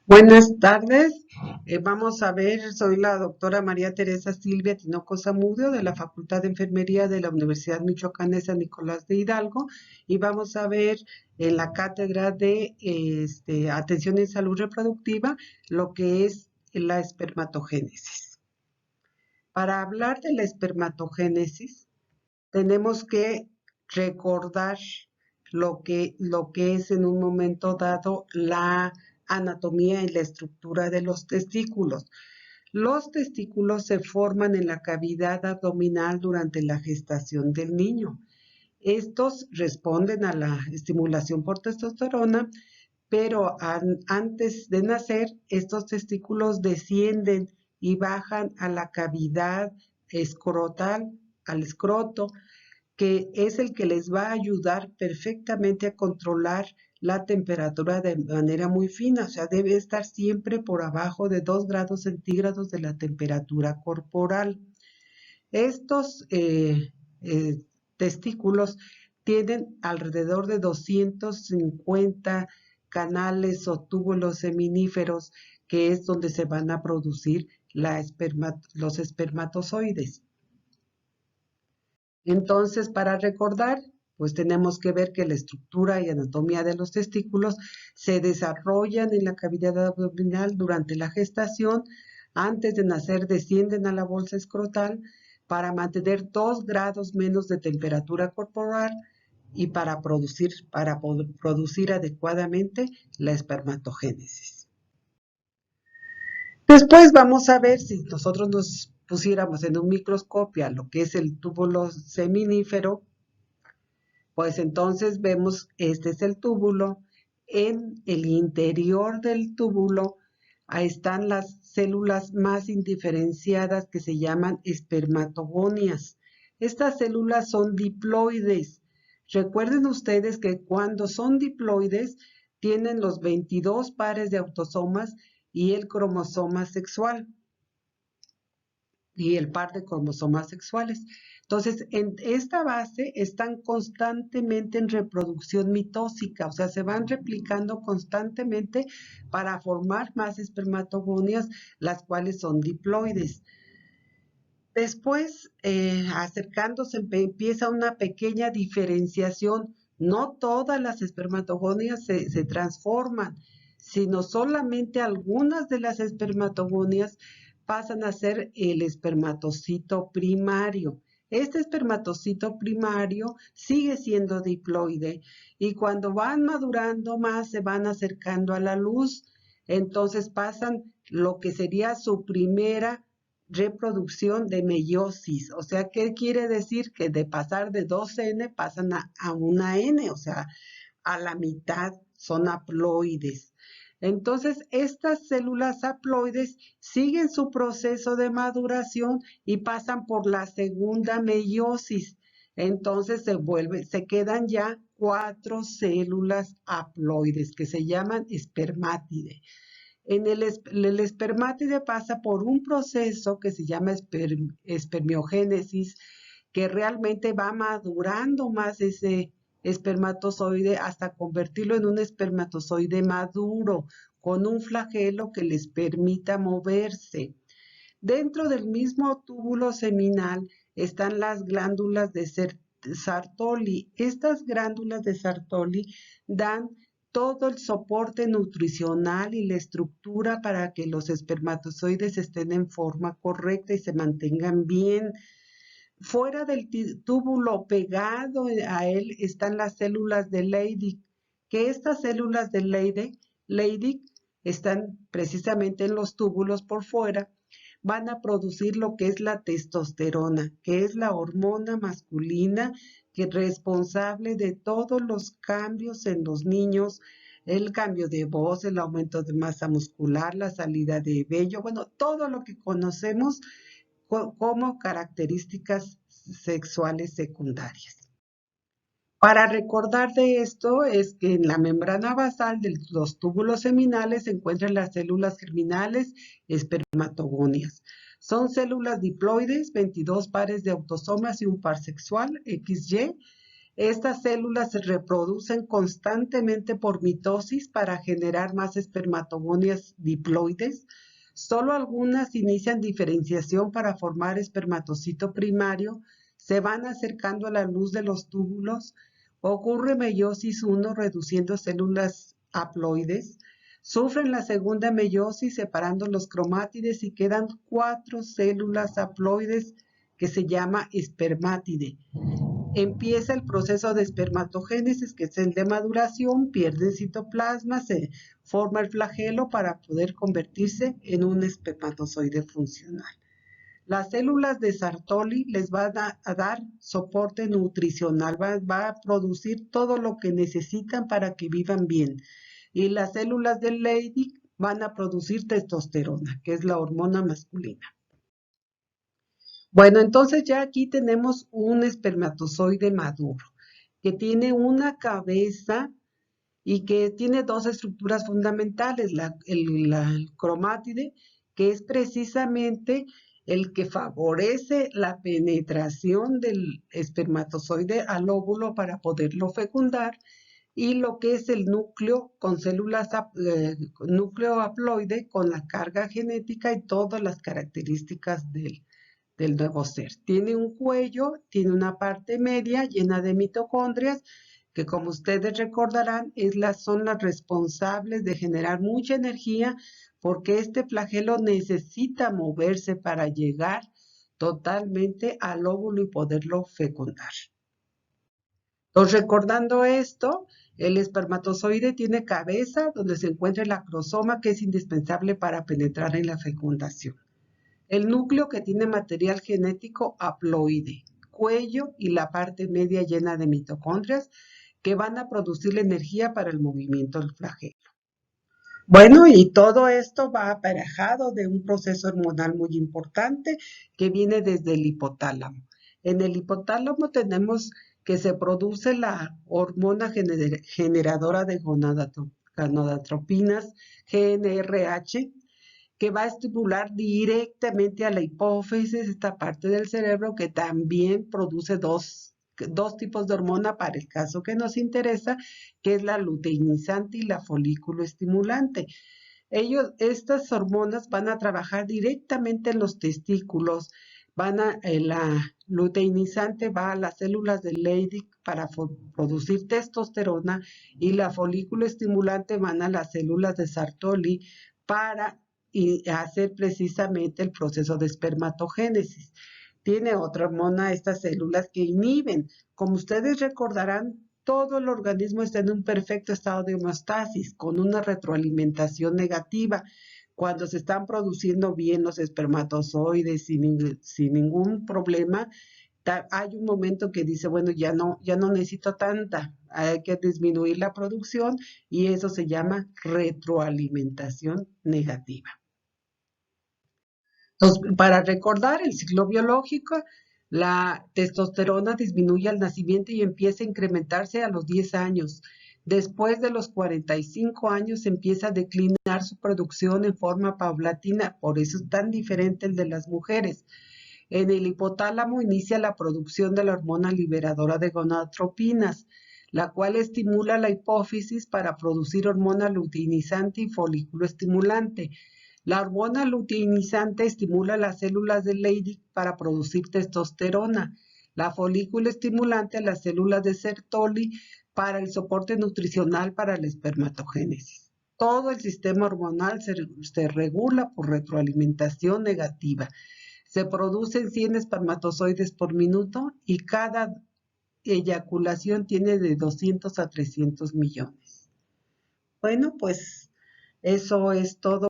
Buenas tardes. Vamos a ver, soy la doctora María Teresa Silvia Tinoco Zamudio de la Facultad de Enfermería de la Universidad Michoacana de San Nicolás de Hidalgo y vamos a ver en la cátedra de atención en salud reproductiva lo que es la espermatogénesis. Para hablar de la espermatogénesis, tenemos que recordar lo que es en un momento dado la anatomía y la estructura de los testículos. Los testículos se forman en la cavidad abdominal durante la gestación del niño. Estos responden a la estimulación por testosterona, pero antes de nacer, estos testículos descienden y bajan a la cavidad escrotal, al escroto, que es el que les va a ayudar perfectamente a controlar la temperatura de manera muy fina, o sea, debe estar siempre por abajo de 2 grados centígrados de la temperatura corporal. Estos testículos tienen alrededor de 250 canales o túbulos seminíferos, que es donde se van a producir los espermatozoides. Entonces, para recordar, pues tenemos que ver que la estructura y anatomía de los testículos se desarrollan en la cavidad abdominal durante la gestación. Antes de nacer descienden a la bolsa escrotal para mantener 2 grados menos de temperatura corporal y para producir adecuadamente la espermatogénesis. Después vamos a ver si nosotros nos pusiéramos en un microscopio a lo que es el túbulo seminífero, pues entonces vemos, este es el túbulo. En el interior del túbulo, ahí están las células más indiferenciadas que se llaman espermatogonias. Estas células son diploides. Recuerden ustedes que cuando son diploides tienen los 22 pares de autosomas y el cromosoma sexual y el par de cromosomas sexuales. Entonces, en esta base están constantemente en reproducción mitósica, o sea, se van replicando constantemente para formar más espermatogonias, las cuales son diploides. Después, acercándose, empieza una pequeña diferenciación. No todas las espermatogonias se transforman, sino solamente algunas de las espermatogonias pasan a ser el espermatocito primario. Este espermatocito primario sigue siendo diploide y cuando van madurando más se van acercando a la luz, entonces pasan lo que sería su primera reproducción de meiosis. O sea, ¿qué quiere decir? Que de pasar de 2N pasan a una N, o sea, a la mitad son haploides. Entonces, estas células haploides siguen su proceso de maduración y pasan por la segunda meiosis. Entonces se quedan ya 4 células haploides que se llaman espermátide. El espermátide pasa por un proceso que se llama espermiogénesis, que realmente va madurando más ese espermatozoide hasta convertirlo en un espermatozoide maduro, con un flagelo que les permita moverse. Dentro del mismo túbulo seminal están las glándulas de Sertoli. Estas glándulas de Sertoli dan todo el soporte nutricional y la estructura para que los espermatozoides estén en forma correcta y se mantengan bien. Fuera del túbulo, pegado a él, están las células de Leydig, que estas células de Leydig están precisamente en los túbulos por fuera, van a producir lo que es la testosterona, que es la hormona masculina que es responsable de todos los cambios en los niños, el cambio de voz, el aumento de masa muscular, la salida de vello, bueno, todo lo que conocemos como características sexuales secundarias. Para recordar de esto es que en la membrana basal de los túbulos seminales se encuentran las células germinales espermatogonias. Son células diploides, 22 pares de autosomas y un par sexual, XY. Estas células se reproducen constantemente por mitosis para generar más espermatogonias diploides. Solo algunas inician diferenciación para formar espermatocito primario, se van acercando a la luz de los túbulos, ocurre meiosis 1 reduciendo células haploides, sufren la segunda meiosis separando los cromátides y quedan 4 células haploides que se llama espermátide. Empieza el proceso de espermatogénesis, que es el de maduración, pierde citoplasma, se forma el flagelo para poder convertirse en un espermatozoide funcional. Las células de Sartoli les van a dar soporte nutricional, va a producir todo lo que necesitan para que vivan bien. Y las células de Leydig van a producir testosterona, que es la hormona masculina. Bueno, entonces ya aquí tenemos un espermatozoide maduro, que tiene una cabeza y que tiene dos estructuras fundamentales, el cromátide, que es precisamente el que favorece la penetración del espermatozoide al óvulo para poderlo fecundar, y lo que es el núcleo con células, núcleo haploide con la carga genética y todas las características del nuevo ser. Tiene un cuello, tiene una parte media llena de mitocondrias, que como ustedes recordarán son las responsables de generar mucha energía, porque este flagelo necesita moverse para llegar totalmente al óvulo y poderlo fecundar. Entonces, recordando esto, el espermatozoide tiene cabeza donde se encuentra el acrosoma, que es indispensable para penetrar en la fecundación. El núcleo, que tiene material genético haploide, cuello y la parte media llena de mitocondrias que van a producir la energía para el movimiento del flagelo. Bueno, y todo esto va aparejado de un proceso hormonal muy importante que viene desde el hipotálamo. En el hipotálamo tenemos que se produce la hormona generadora de gonadotropinas, GnRH, que va a estimular directamente a la hipófisis, esta parte del cerebro que también produce dos tipos de hormona para el caso que nos interesa, que es la luteinizante y la folículo estimulante. Estas hormonas van a trabajar directamente en los testículos, la luteinizante va a las células de Leydig para producir testosterona y la folículo estimulante van a las células de Sartoli para hacer precisamente el proceso de espermatogénesis. Tiene otra hormona, estas células que inhiben. Como ustedes recordarán, todo el organismo está en un perfecto estado de homeostasis, con una retroalimentación negativa. Cuando se están produciendo bien los espermatozoides sin ningún problema, hay un momento que dice, bueno, ya no necesito tanta, hay que disminuir la producción y eso se llama retroalimentación negativa. Entonces, para recordar el ciclo biológico, la testosterona disminuye al nacimiento y empieza a incrementarse a los 10 años. Después de los 45 años empieza a declinar su producción en forma paulatina, por eso es tan diferente el de las mujeres. En el hipotálamo inicia la producción de la hormona liberadora de gonadotropinas, la cual estimula la hipófisis para producir hormona luteinizante y folículo estimulante. La hormona luteinizante estimula las células de Leydig para producir testosterona. La folículo estimulante a las células de Sertoli para el soporte nutricional para la espermatogénesis. Todo el sistema hormonal se regula por retroalimentación negativa. Se producen 100 espermatozoides por minuto y cada eyaculación tiene de 200 a 300 millones. Bueno, pues eso es todo.